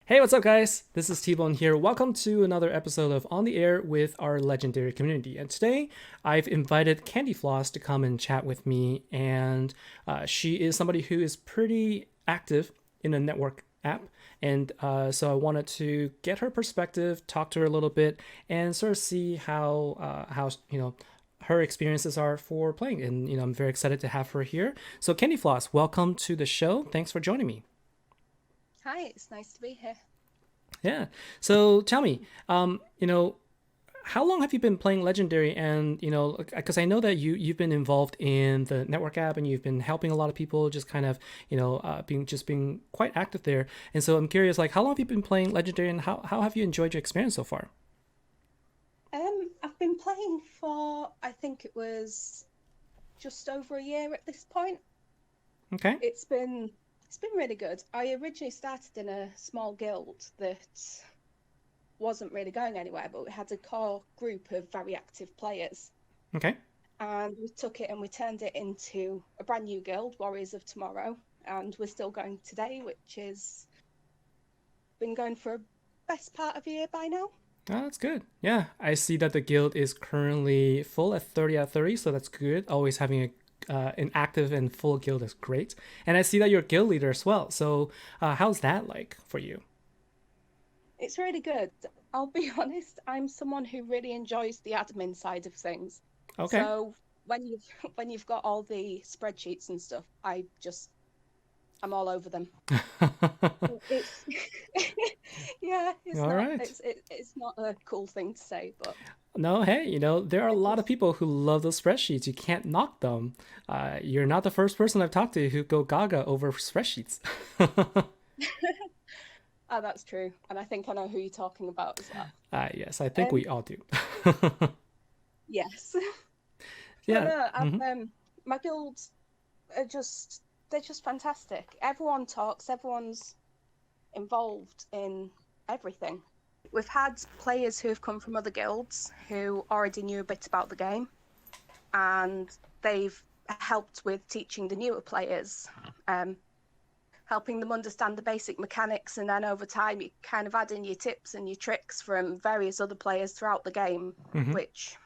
Hey, what's up, guys? This is TBone here. Welcome to another episode of On the Air with our legendary community. And today, I've invited CandiFloss to come and chat with me. And she is somebody who is pretty active in a network app. And so I wanted to get her perspective, talk to her a little bit, and sort of see how her experiences are for playing. And I'm very excited to have her here. So CandiFloss, welcome to the show. Thanks for joining me. Hi, it's nice to be here. Yeah. So tell me, how long have you been playing Legendary? And because I know that you've been involved in the network app and you've been helping a lot of people, just kind of being quite active there. And so I'm curious, like, how long have you been playing Legendary, and how have you enjoyed your experience so far? I've been playing for I think it was just over a year at this point. Okay. It's been it's been really good. I originally started in a small guild that wasn't really going anywhere, but we had a core group of very active players, Okay. and we took it and we turned it into a brand new guild, Warriors of Tomorrow, and we're still going today, which is been going for a best part of a year by now. Oh, that's good. Yeah, I see that the guild is currently full at 30 out of 30, so that's good. Always having an active and full guild is great. And I see that you're a guild leader as well. So how's that like for you? It's really good. I'll be honest, I'm someone who really enjoys the admin side of things. Okay. So when you've when you've got all the spreadsheets and stuff, I'm all over them. It's yeah, All right. it's not a cool thing to say, but No, hey, there are a it lot of is. people who love those spreadsheets. You can't knock them. You're not the first person I've talked to who go gaga over spreadsheets. Oh, that's true. And I think I know who you're talking about as well. Yes, I think Um, we all do. yes. But Yeah. no, Hmm. my guilds are just they're just fantastic. Everyone talks, everyone's involved in everything. We've had players who have come from other guilds who already knew a bit about the game, and they've helped with teaching the newer players, um, helping them understand the basic mechanics. And then over time, you kind of add in your tips and your tricks from various other players throughout the game, Hmm. which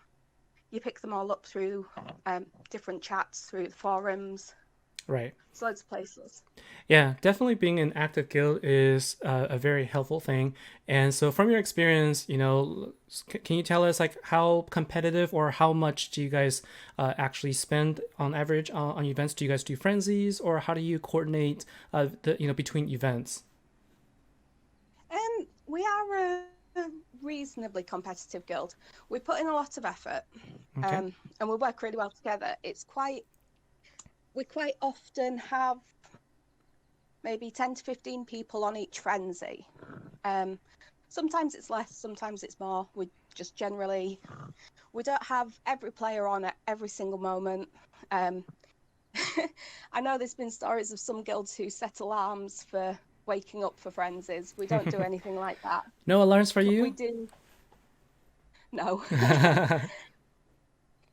you pick them all up through different chats, through the forums. Right. It's loads of places. Yeah, definitely being an active guild is a very helpful thing. And so, from your experience, can you tell us like how competitive or how much do you guys actually spend on average on events? Do you guys do frenzies, or how do you coordinate the between events? We are a reasonably competitive guild. We put in a lot of effort, Okay. and we work really well together. We quite often have maybe 10 to 15 people on each frenzy. Um, Sometimes it's less, sometimes it's more. We don't have every player on at every single moment. Um, I know there's been stories of some guilds who set alarms for waking up for frenzies. We don't do anything like that, No alarms for but we you? do no,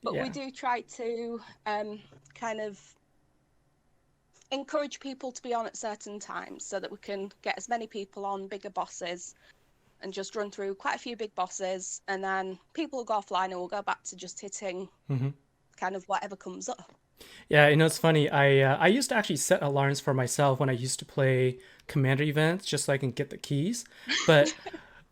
but we Yeah. do try to kind of encourage people to be on at certain times so that we can get as many people on bigger bosses and just run through quite a few big bosses, and then people will go offline and we'll go back to just hitting Hmm. kind of whatever comes up. Yeah, it's funny. I used to actually set alarms for myself when I used to play commander events, just so I can get the keys. But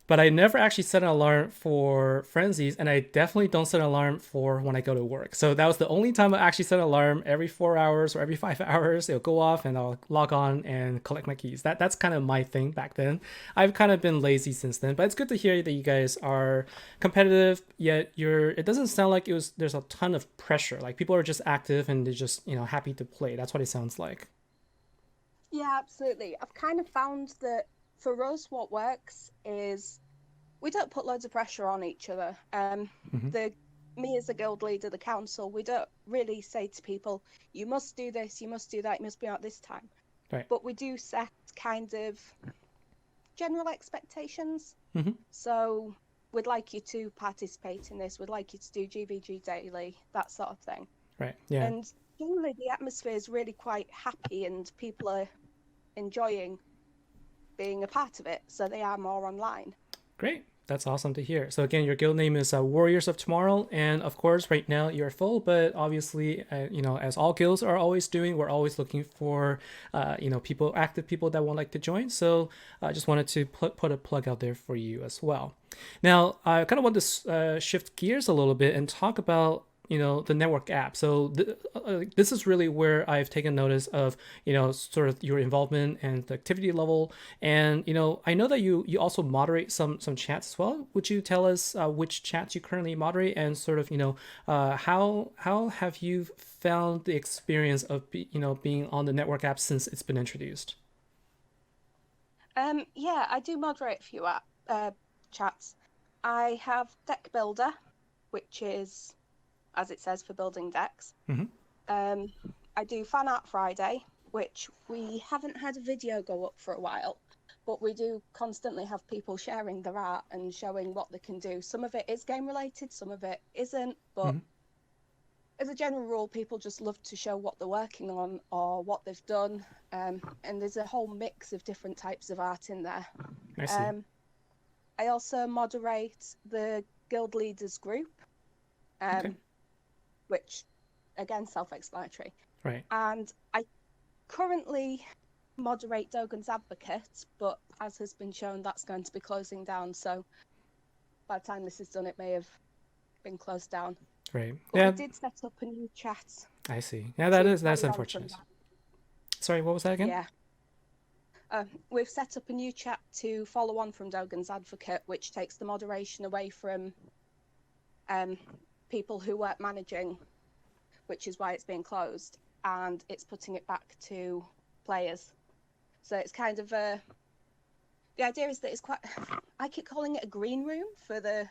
but I never actually set an alarm for frenzies, and I definitely don't set an alarm for when I go to work. So that was the only time I actually set an alarm. Every 4 hours or every 5 hours, it'll go off, and I'll log on and collect my keys. That's kind of my thing back then. I've kind of been lazy since then, but it's good to hear that you guys are competitive. Yet you're. It doesn't sound like it was. There's a ton of pressure. Like people are just active and they're just happy to play. That's what it sounds like. Yeah, absolutely. I've kind of found that for us, what works is we don't put loads of pressure on each other. Hmm. The Me as a guild leader, the council, we don't really say to people, you must do this, you must do that, you must be out this time. Right. But we do set kind of general expectations. Hmm. So we'd like you to participate in this, we'd like you to do GVG daily, that sort of thing. Right. Yeah. And generally, the atmosphere is really quite happy and people are enjoying being a part of it, so they are more online. Great. That's awesome to hear. So again, your guild name is Warriors of Tomorrow, and of course, right now you're full. But obviously, as all guilds are always doing, we're always looking for, people, active people that would like to join. So I just wanted to put a plug out there for you as well. Now, I kind of want to shift gears a little bit and talk about the network app. So this is really where I've taken notice of sort of your involvement and the activity level. And I know that you also moderate some chats as well. Would you tell us which chats you currently moderate, and sort of how have you found the experience of being on the network app since it's been introduced? Yeah, I do moderate a few chats. I have Deck Builder, which is, as it says, for building decks. Mm-hmm. I do Fan Art Friday, which we haven't had a video go up for a while, but we do constantly have people sharing their art and showing what they can do. Some of it is game related, some of it isn't, but Mm-hmm. as a general rule, people just love to show what they're working on or what they've done. And there's a whole mix of different types of art in there. I see. I also moderate the Guild Leaders group, Okay. which, again, self-explanatory. Right. And I currently moderate Dogan's Advocate, but as has been shown, that's going to be closing down. So by the time this is done, it may have been closed down. Right. But Yeah. we did set up a new chat. I see. Yeah, to that's carry on from unfortunate. that. Sorry, what was that again? Yeah. We've set up a new chat to follow on from Dogan's Advocate, which takes the moderation away from people who weren't managing, which is why it's being closed, and it's putting it back to players. So it's kind of the idea is that it's quite, I keep calling it a green room for the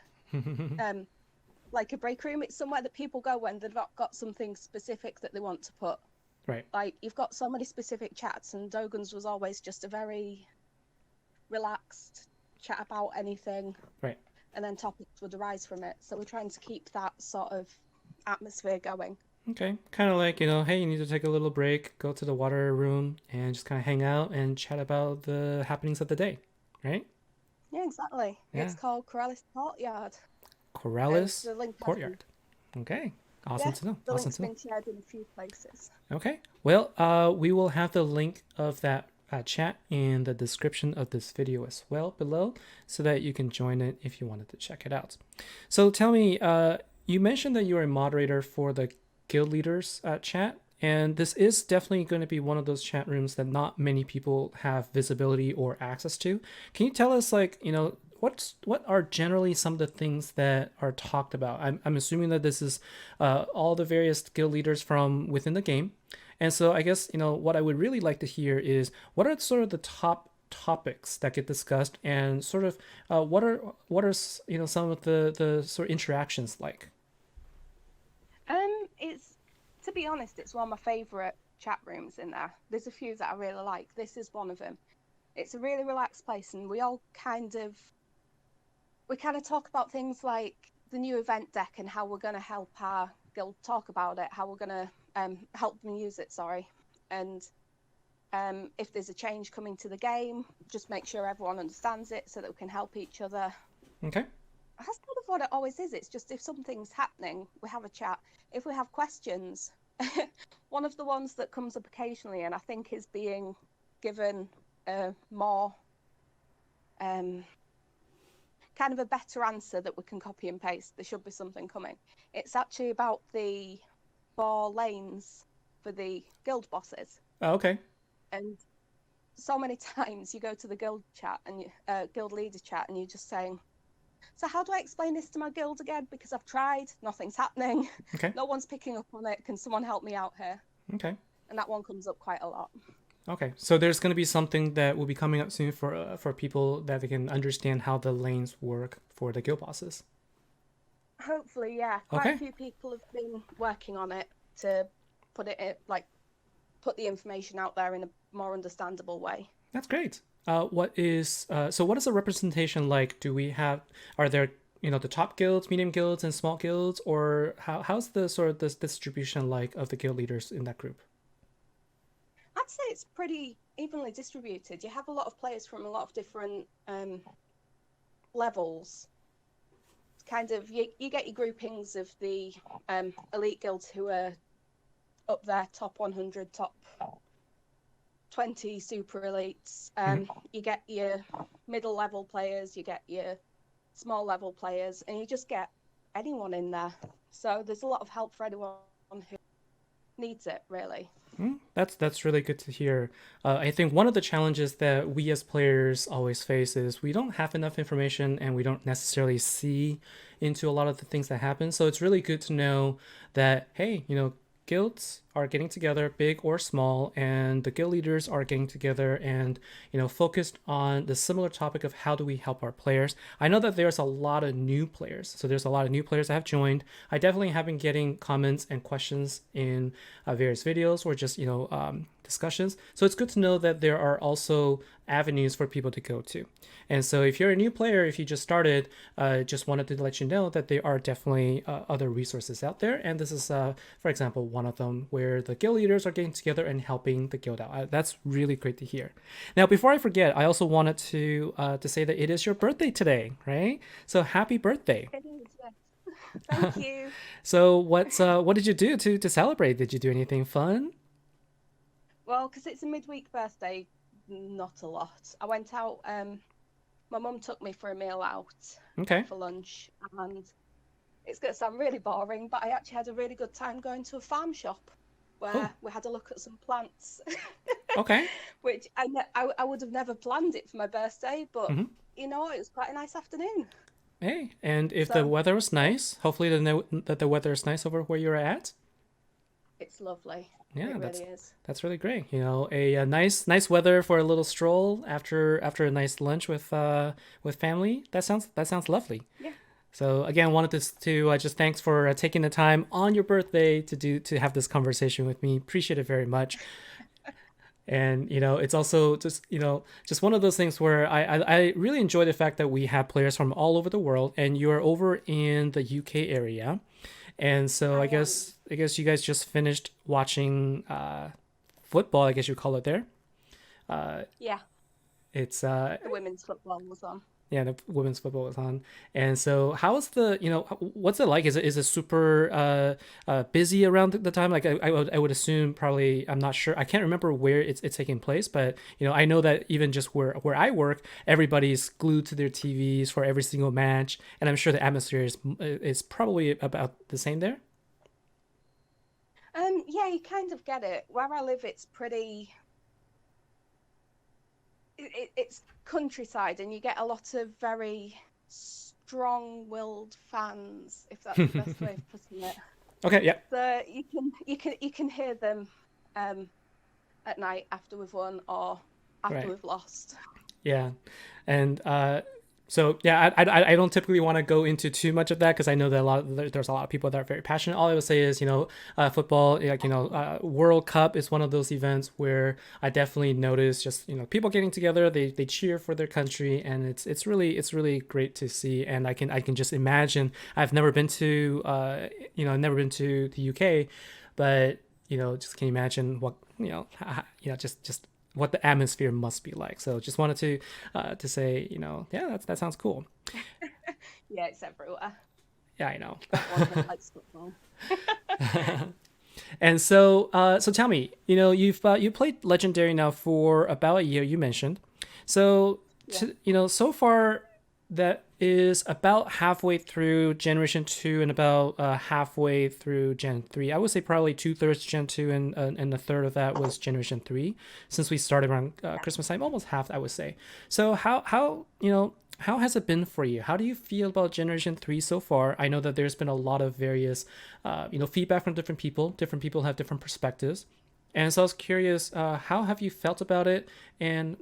like a break room. It's somewhere that people go when they've not got something specific that they want to put. Right. Like, you've got so many specific chats, and Dogan's was always just a very relaxed chat about anything. Right. And then topics would arise from it. So we're trying to keep that sort of atmosphere going. Okay. Kind of like, hey, you need to take a little break, go to the water room, and just kind of hang out and chat about the happenings of the day, right? Yeah, exactly. Yeah. It's called Corellis Courtyard. Corrales The link Courtyard. Okay. Awesome to know. The Awesome link's to know. been shared in a few places. Okay. Well, we will have the link of that chat in the description of this video as well below, so that you can join it if you wanted to check it out. So tell me, you mentioned that you're a moderator for the Guild Leaders chat, and this is definitely going to be one of those chat rooms that not many people have visibility or access to. Can you tell us, like, what are generally some of the things that are talked about? I'm assuming that this is all the various guild leaders from within the game. And so I guess, what I would really like to hear is, what are sort of the top topics that get discussed, and sort of what are some of the sort of interactions like? It's, to be honest, it's one of my favourite chat rooms in there. There's a few that I really like. This is one of them. It's a really relaxed place, and we kind of talk about things like the new event deck and how we're going to help our guild talk about it, how we're going to help them use it, and if there's a change coming to the game, just make sure everyone understands it so that we can help each other. Okay. That's kind of what it always is. It's just, if something's happening, we have a chat. If we have questions, one of the ones that comes up occasionally, and I think is being given more kind of a better answer that we can copy and paste. There should be something coming. It's actually about the 4 lanes for the guild bosses. Oh, okay. And so many times you go to the guild chat and guild leader chat, and you're just saying, so how do I explain this to my guild again? Because I've tried, nothing's happening. Okay. No one's picking up on it. Can someone help me out here? Okay. And that one comes up quite a lot. Okay, so there's going to be something that will be coming up soon for people that they can understand how the lanes work for the guild bosses. Hopefully, yeah. Quite a few people have been working on it to put it in, like, put the information out there in a more understandable way. That's great. What is the representation like? Are there the top guilds, medium guilds, and small guilds, or how's the sort of this distribution like of the guild leaders in that group? I'd say it's pretty evenly distributed. You have a lot of players from a lot of different levels. Kind of, you get your groupings of the elite guilds who are up there, top 100, top 20 super elites. You get your middle level players, you get your small level players, and you just get anyone in there. So there's a lot of help for anyone who needs it, really. That's really good to hear. I think one of the challenges that we as players always face is we don't have enough information and we don't necessarily see into a lot of the things that happen. So it's really good to know that, hey, guilds are getting together, big or small, and the guild leaders are getting together and focused on the similar topic of how do we help our players. I know that there's a lot of new players, so there's a lot of new players that have joined. I definitely have been getting comments and questions in various videos or just discussions. So it's good to know that there are also avenues for people to go to. And so if you're a new player, if you just started, just wanted to let you know that there are definitely other resources out there. And this is, for example, one of them where the guild leaders are getting together and helping the guild out. That's really great to hear. Now, before I forget, I also wanted to say that it is your birthday today, right? So happy birthday. It is, yes. Thank you. So what did you do to celebrate? Did you do anything fun? Well, because it's a midweek birthday, not a lot. I went out. My mum took me for a meal out Okay. for lunch, and it's going to sound really boring, but I actually had a really good time going to a farm shop Oh, where we had a look at some plants, okay. which I would have never planned it for my birthday, but Hmm. it was quite a nice afternoon. Hey, and if the So weather was yeah, nice, hopefully that the weather is nice over where you're at. it's lovely. Yeah, It that's really is. that's really great. A nice weather for a little stroll after a nice lunch with family. That sounds lovely. Yeah. So again, wanted to just thanks for taking the time on your birthday to have this conversation with me. Appreciate it very much. And it's also just one of those things where I really enjoy the fact that we have players from all over the world, and you are over in the UK area, and so I I am. guess I guess you guys just finished watching football. I guess you call it there. Uh, Yeah, it's the women's football was on. Yeah, the women's football was on, and so how is the what's it like? Is it super busy around the time? Like I would assume probably, I'm not sure, I can't remember where it's taking place, but I know that even just where I work, everybody's glued to their TVs for every single match, and I'm sure the atmosphere is probably about the same there. Yeah, you kind of get it. Where I live, it's pretty. It's countryside, and you get a lot of very strong-willed fans, if that's the best way of putting it. Okay, yeah. So you can hear them um, at night after we've won or after Right. we've lost. Yeah, and so yeah, I don't typically want to go into too much of that because I know that there's a lot of people that are very passionate. All I would say is football, like World Cup is one of those events where I definitely notice just people getting together, they cheer for their country, and it's really great to see. And I can just imagine. I've never been to never been to the UK, but just can you imagine what just what the atmosphere must be like. So just wanted to say, yeah, that sounds cool. Yeah, it's everywhere. Yeah, I know. Everyone here likes football. And so tell me, you played Legendary now for about a year. You mentioned, so Yeah. so far that is about halfway through Generation Two and about halfway through Gen Three. I would say probably two-thirds Gen Two and a third of that was Generation Three. Since we started around Yeah. Christmas time, almost half I would say. So how has it been for you? How do you feel about Generation 3 so far? I know that there's been a lot of various, feedback from different people. Different people have different perspectives. And so I was curious, how have you felt about it? And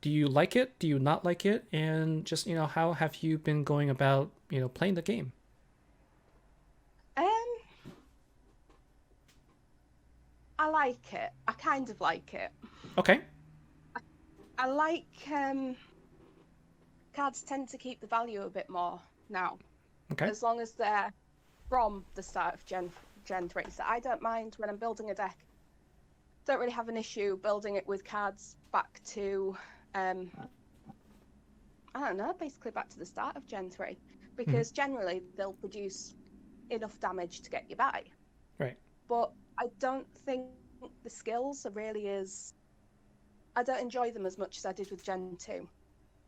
do you like it? Do you not like it? And just, how have you been going about, playing the game? Um, I like it. I kind of like it. Okay. I like cards tend to keep the value a bit more now, Okay. as long as they're from the start of Gen 3. So I don't mind when I'm building a deck don't really have an issue building it with cards back to, I don't know, basically back to the start of Gen 3, Hmm. because generally they'll produce enough damage to get you by. Right. But I don't think the skills are really as, I don't enjoy them as much as I did with Gen 2.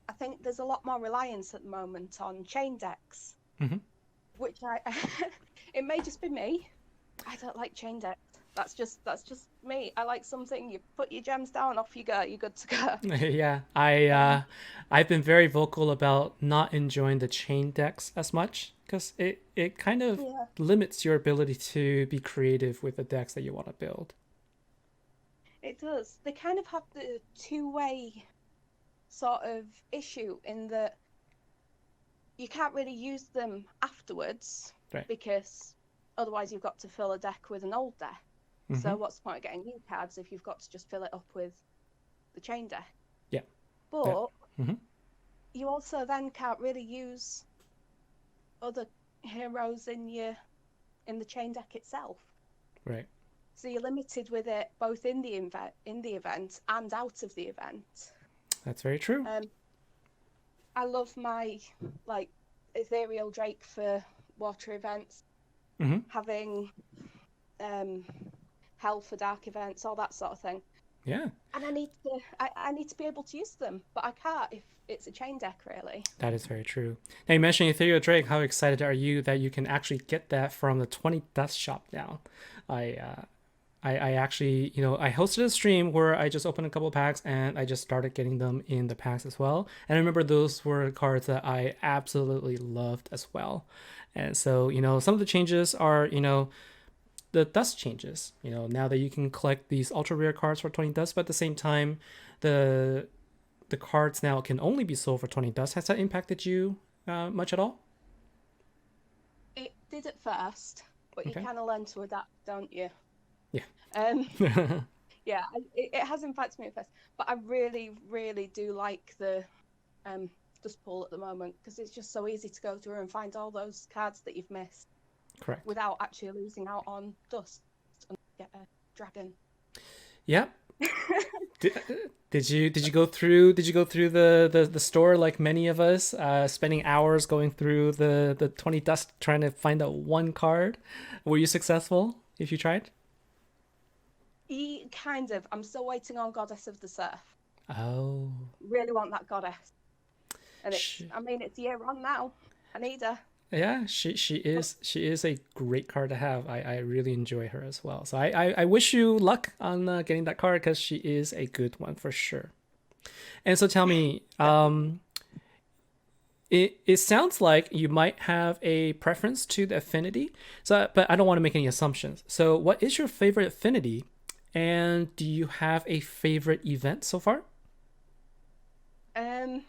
I think there's a lot more reliance at the moment on chain decks, Hmm. which I, it may just be me. I don't like chain decks. That's just me. I like something, you put your gems down, off you go, you're good to go. Yeah, Um, I've been very vocal about not enjoying the chain decks as much because it kind of yeah, limits your ability to be creative with the decks that you want to build. it does. They kind of have the two-way sort of issue in that you can't really use them afterwards Right. because otherwise you've got to fill a deck with an old deck. Hmm. So what's the point of getting new cards if you've got to just fill it up with the chain deck? Yeah. That. But Hmm. you also then can't really use other heroes in the chain deck itself. Right. So you're limited with it both in the event and out of the event. That's very true. Um, I love my like ethereal drake for water events, Hmm. having um hell for dark events, all that sort of thing. Yeah, And I need to be able to use them, but I can't if it's a chain deck really. that is very true. Now you mentioned Ethereal Drake. How excited are you that you can actually get that from the 20 Dust shop now? I uh, I actually, I hosted a stream where I just opened a couple of packs and I just started getting them in the packs as well. And I remember those were cards that I absolutely loved as well. And so, some of the changes are, the dust changes. Now that you can collect these ultra rare cards for 20 dust, but at the same time, the the cards now can only be sold for 20 dust. Has that impacted you much at all? It did at first, but you Okay. kind of learn to adapt, don't you? Yeah. Um, yeah, it has impacted me at first, but I really, really do like the um dust pool at the moment because it's just so easy to go through and find all those cards that you've missed Correct. without actually losing out on dust and get a dragon. Yeah. Did, did you go through the store like many of us, spending hours going through the 20 dust trying to find that one card? Were you successful if you tried? Kind of. I'm still waiting on Goddess of the Surf. Oh, Really want that goddess, and sh I mean, it's year on now. I need her. yeah, she is a great card to have. I really enjoy her as well. So I wish you luck on getting that card because she is a good one for sure. And so tell me, Definitely. it sounds like you might have a preference to the affinity. So, but I don't want to make any assumptions. So, what is your favorite affinity, and do you have a favorite event so far? Um,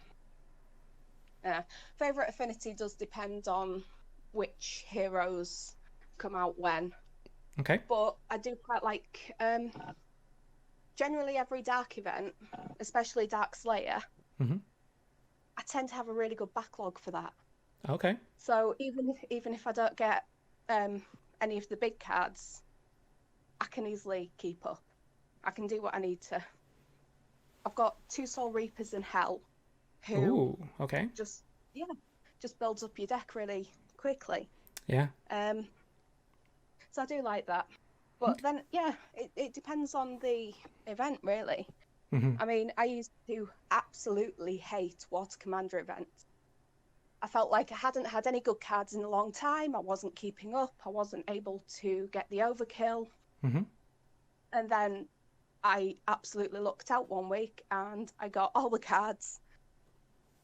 yeah. Favorite affinity does depend on which heroes come out when, Okay. but I do quite like generally every dark event, especially Dark Slayer. Mm-hmm. I tend to have a really good backlog for that. Okay. So even if I don't get um any of the big cards, I can easily keep up. I can do what I need to. I've got two Soul Reapers in Hell, who Ooh. Okay. just yeah, just builds up your deck really quickly. Yeah. Um, so I do like that. But then yeah, it depends on the event really. Mm-hmm. I mean, I used to absolutely hate Water Commander events. I felt like I hadn't had any good cards in a long time. I wasn't keeping up. I wasn't able to get the overkill. Mm-hmm. And then I absolutely lucked out one week and I got all the cards.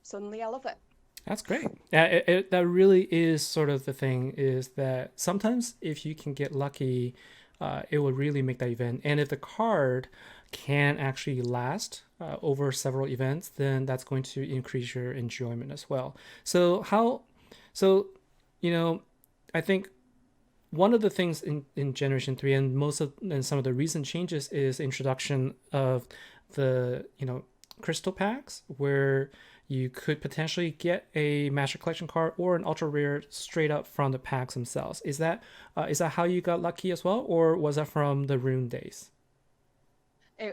Suddenly I love it. That's great. Yeah, that really is sort of the thing is that sometimes if you can get lucky, it will really make that event. And if the card can actually last over several events, then that's going to increase your enjoyment as well. So so, you know, I think one of the things in Generation 3 and some of the recent changes is introduction of the, crystal packs where you could potentially get a master collection card or an ultra rare straight up from the packs themselves. Is that how you got lucky as well, or was that from the rune days?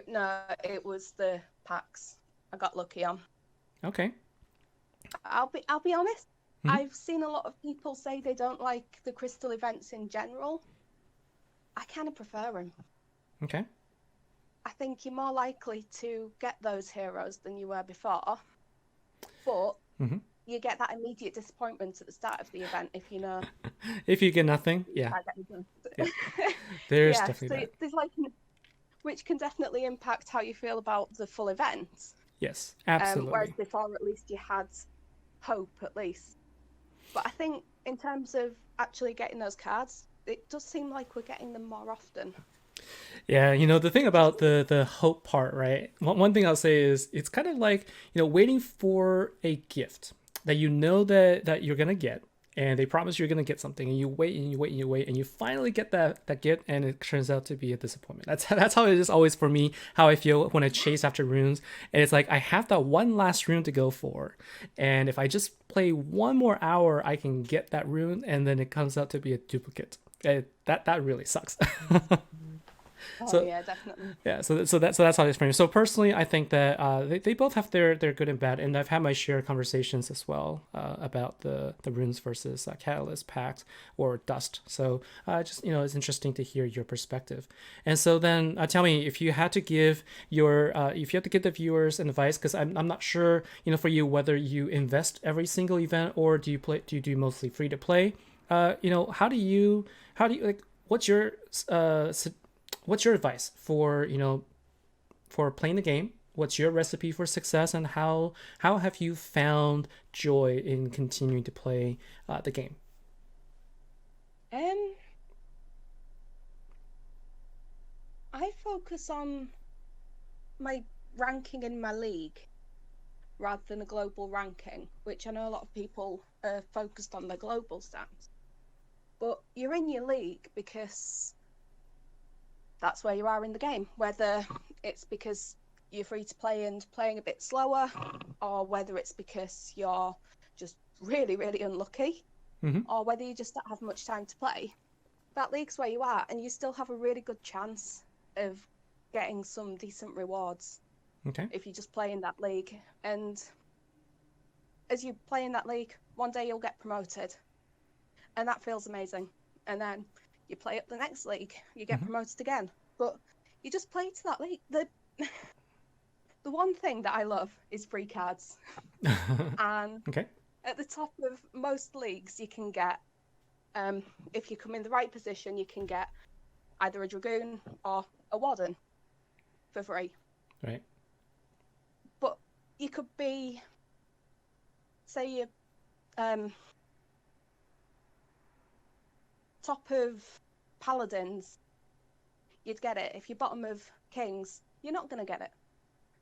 No, it was the packs I got lucky on. Okay. I'll be honest. Hmm. I've seen a lot of people say they don't like the crystal events in general. I kind of prefer them. Okay. I think you're more likely to get those heroes than you were before, but Hmm. you get that immediate disappointment at the start of the event if you know If you get nothing, you yeah, can't get anything. yeah, there's Yeah, definitely so that. there's like, which can definitely impact how you feel about the full event. Yes, Whereas absolutely. before, at least you had hope, at least. But I think in terms of actually getting those cards, it does seem like we're getting them more often, Yeah, the thing which is about good. the hope part, right? One thing I'll say is it's kind of like, waiting for a gift that that you're gonna get, and they promise you're gonna get something, and you wait and you wait and you wait, and you finally get that gift, and it turns out to be a disappointment. That's how it is always for me. How I feel when I chase after runes, and it's like I have that one last rune to go for, and if I just play one more hour, I can get that rune, and then it comes out to be a duplicate. That really sucks. Oh So yeah, definitely. yeah, so that's how it's framed. So personally, I think that they both have their good and bad, and I've had my share of conversations as well about the runes versus catalyst packs or dust. So just it's interesting to hear your perspective. And so then tell me if you had to give if you had to give the viewers an advice, because I'm not sure for you whether you invest every single event or do you do mostly free to play. How do you like uh what's your advice for for playing the game? What's your recipe for success, and how have you found joy in continuing to play the game? Um, I focus on my ranking in my league rather than a global ranking, which I know a lot of people are focused on the global stats. But you're in your league because that's where you are in the game, whether it's because you're free to play and playing a bit slower, or whether it's because you're just really, really unlucky, Mm-hmm. or whether you just don't have much time to play. That league's where you are, and you still have a really good chance of getting some decent rewards Okay. if you just play in that league. And as you play in that league, one day you'll get promoted, and that feels amazing. And then you play up the next league, you get Mm-hmm. promoted again. But you just play to that league. The one thing that I love is free cards. And Okay. at the top of most leagues, you can get, if you come in the right position, you can get either a dragoon or a warden for free. Right. But you could be, say, you top of paladins, you'd get it. If you're bottom of kings, you're not going to get it.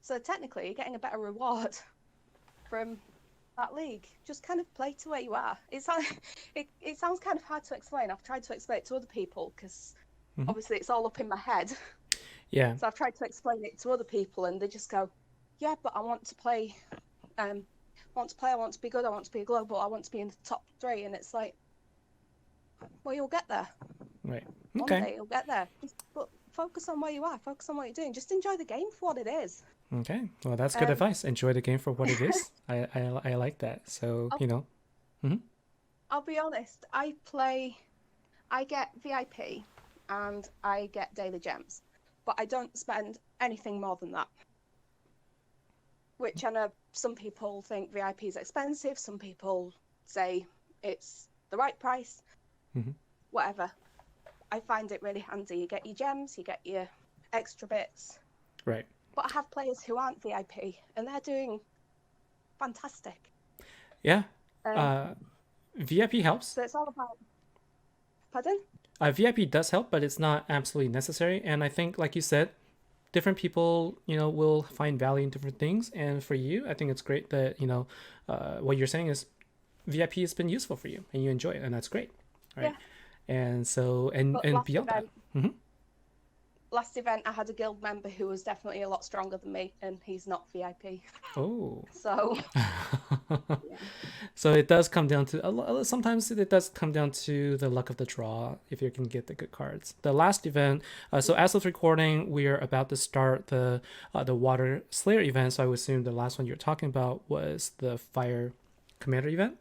So technically, you're getting a better reward from that league. Just kind of play to where you are. It sounds kind of hard to explain. I've tried to explain it to other people because Mm-hmm. obviously it's all up in my head. Yeah. So I've tried to explain it to other people, and they just go, "Yeah, but I want to play. I want to play. I want to be good. I want to be a global. I want to be in the top three." And it's like, well, you'll get there. Right. One Okay. day you'll get there. But focus on where you are. Focus on what you're doing. Just enjoy the game for what it is. Okay. Well, that's good Um, advice. Enjoy the game for what it is. I like that. So I'll, Mm-hmm. I'll be honest. I get VIP and I get daily gems, but I don't spend anything more than that. Which I know some people think VIP is expensive. Some people say it's the right price. Mm-hmm. Whatever. I find it really handy. You get your gems, you get your extra bits. Right. But I have players who aren't VIP and they're doing fantastic. Yeah. Um, Uh, VIP helps. so it's all about. Pardon? VIP does help, but it's not absolutely necessary. And I think, like you said, different people, will find value in different things. And for you, I think it's great that, what you're saying is VIP has been useful for you and you enjoy it. And that's great. Right. Yeah. And so, and, But and beyond that. Mm-hmm. last event, I had a guild member who was definitely a lot stronger than me, and he's not VIP. Oh. So, yeah. So it does come down to sometimes it does come down to the luck of the draw if you can get the good cards. The last event, so as of recording, we are about to start the Water Slayer event. So I would assume the last one you're talking about was the Fire Commander event,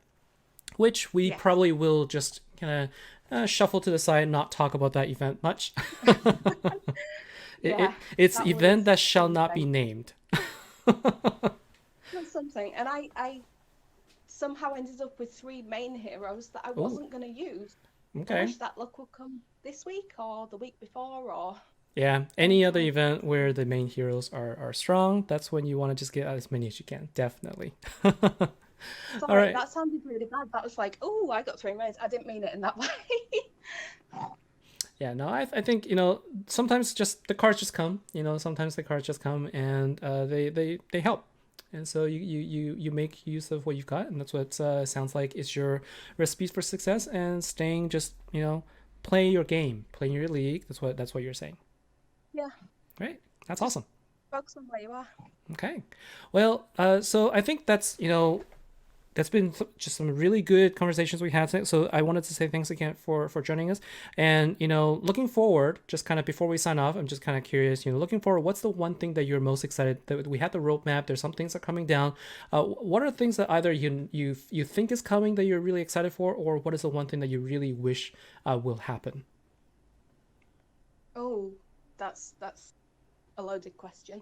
which we Yes. probably will just kind of shuffle to the side, not talk about that event much. Yeah, It's that event was that shall not be something. named. That's something. And I somehow ended up with three main heroes that I Oh, wasn't going to use. I okay. wish that luck would come this week or the week before or Yeah, any other anytime. event where the main heroes are strong, that's when you want to just get out as many as you can. Definitely. All Sorry, right. that sounded really bad. That was like, oh, I got three mains. I didn't mean it in that way. Yeah, no, I think, sometimes just the cards just come, sometimes the cards just come and they help. And so you make use of what you've got, and that's what sounds like is your recipes for success and staying just, play your game, play your league. That's what you're saying. Yeah, Right? That's just awesome. focus on where you are. Okay. Well, so I think that's been just some really good conversations we had today. So I wanted to say thanks again for joining us. And looking forward, just kind of before we sign off, I'm just kind of curious. Looking forward, what's the one thing that you're most excited that we had the roadmap? There's some things that are coming down. What are things that either you think is coming that you're really excited for, or what is the one thing that you really wish will happen? Oh, that's a loaded question.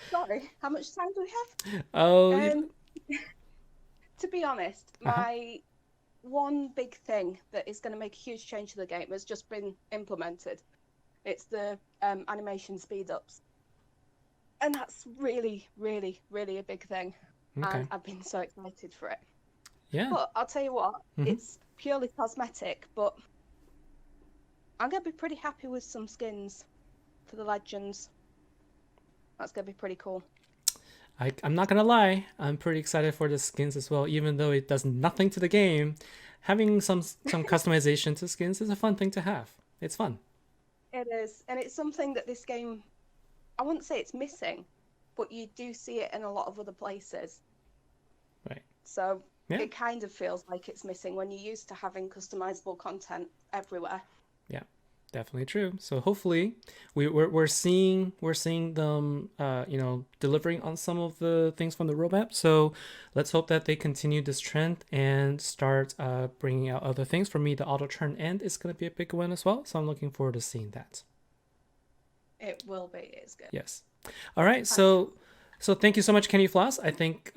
Sorry, how much time do we Oh, have? To be honest, uh-huh. my one big thing that is going to make a huge change to the game has just been implemented. It's the animation speed ups, and that's really, really, really a big thing. And Okay. I've been so excited for it. Yeah. But I'll tell you what, Mm-hmm. it's purely cosmetic, but I'm going to be pretty happy with some skins for the legends. That's going to be pretty cool. I'm not gonna lie, I'm pretty excited for the skins as well. Even though it does nothing to the game, having some customization to skins is a fun thing to have. It's fun. It is, and it's something that this game, I wouldn't say it's missing, but you do see it in a lot of other places. Right. So Yeah. it kind of feels like it's missing when you're used to having customizable content everywhere. Yeah. Definitely true. So hopefully we're seeing them delivering on some of the things from the roadmap. So let's hope that they continue this trend and start bringing out other things. For me, the auto turn end is going to be a big one as well. So I'm looking forward to seeing that. It will be, it's good. Yes. All right. Fantastic. So thank you so much, CandiFloss. I think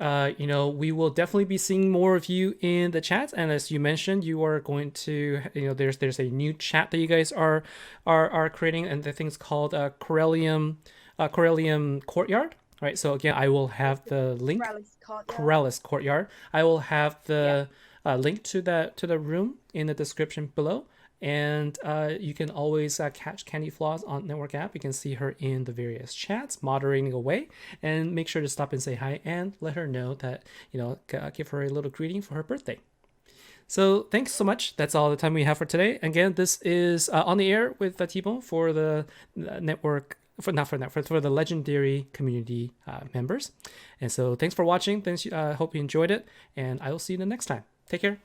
we will definitely be seeing more of you in the chat. And as you mentioned, you are going to there's a new chat that you guys are creating, and the thing's called Corellium Courtyard. All right. So again, I will have It's the the link. Relic Courtyard. Corellis Courtyard. I will have Yeah, the link to the room in the description below. And you can always catch CandiFloss on Network app. You can see her in the various chats, moderating away, and make sure to stop and say hi and let her know that give her a little greeting for her birthday. So thanks so much. That's all the time we have for today. Again, this is on the air with TBone for the network for not for that for the legendary community members. And so thanks for watching. Thanks. Hope you enjoyed it, and I will see you the next time. Take care.